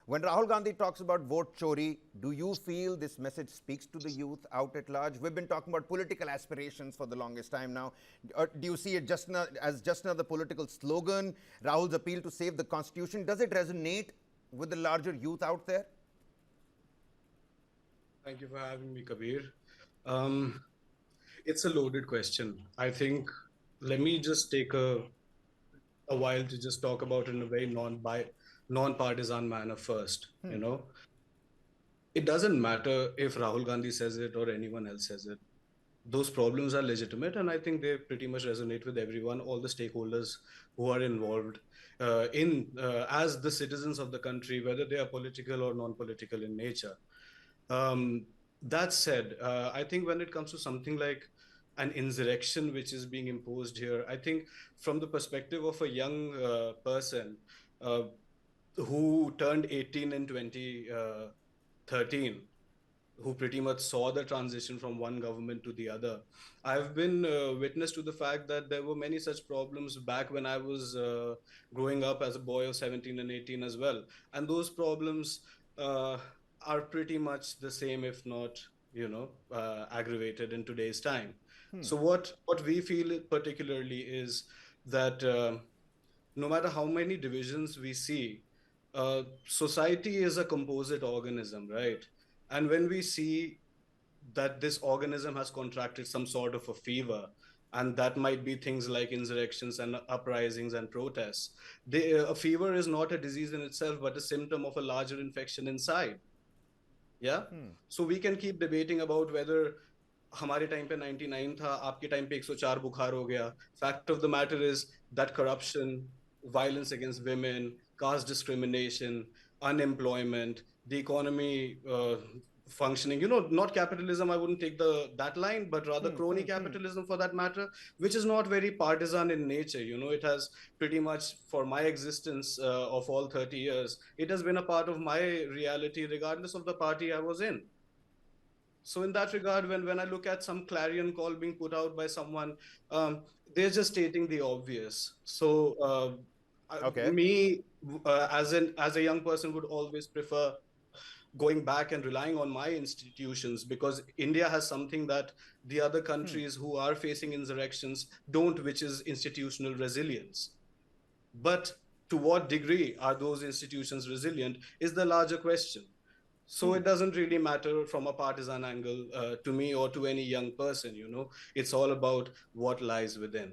When Rahul Gandhi talks about vote chori, do you feel this message speaks to the youth out at large? We've been talking about political aspirations for the longest time now. Do you see it as just another political slogan? Rahul's appeal to save the constitution, does it resonate with the larger youth out there? Thank you for having me, Kabir. Um, it's a loaded question. I think let me just take a while to just talk about it in a very non-partisan manner first. It doesn't matter if Rahul Gandhi says it or anyone else says it. Those problems are legitimate, and I think they pretty much resonate with everyone, all the stakeholders who are involved in as the citizens of the country, whether they are political or non-political in nature. Um, that said, I think when it comes to something like an insurrection which is being imposed here, I think from the perspective of a young person uh, who turned 18 in 2013, who pretty much saw the transition from one government to the other. I've been witness to the fact that there were many such problems back when I was growing up as a boy of 17 and 18 as well. And those problems uh, are pretty much the same, if not, aggravated in today's time. So what we feel particularly is that no matter how many divisions we see, society is a composite organism, right? And when we see that this organism has contracted some sort of a fever, and that might be things like insurrections and uprisings and protests, a fever is not a disease in itself, but a symptom of a larger infection inside. Yeah. So we can keep debating about whether हमारे time पे 99 था, आपके time पे 104 बुखार हो गया. Fact of the matter is that corruption, violence against women, caste discrimination, unemployment, the economy functioning, not capitalism, I wouldn't take that line, but rather crony capitalism for that matter, which is not very partisan in nature. It has pretty much, for my existence of all 30 years, it has been a part of my reality regardless of the party I was in. So in that regard, when I look at some clarion call being put out by someone, they're just stating the obvious. So Okay. me, as a young person, would always prefer going back and relying on my institutions, because India has something that the other countries who are facing insurrections don't, which is institutional resilience. But to what degree are those institutions resilient is the larger question. So it doesn't really matter from a partisan angle to me or to any young person. It's all about what lies within.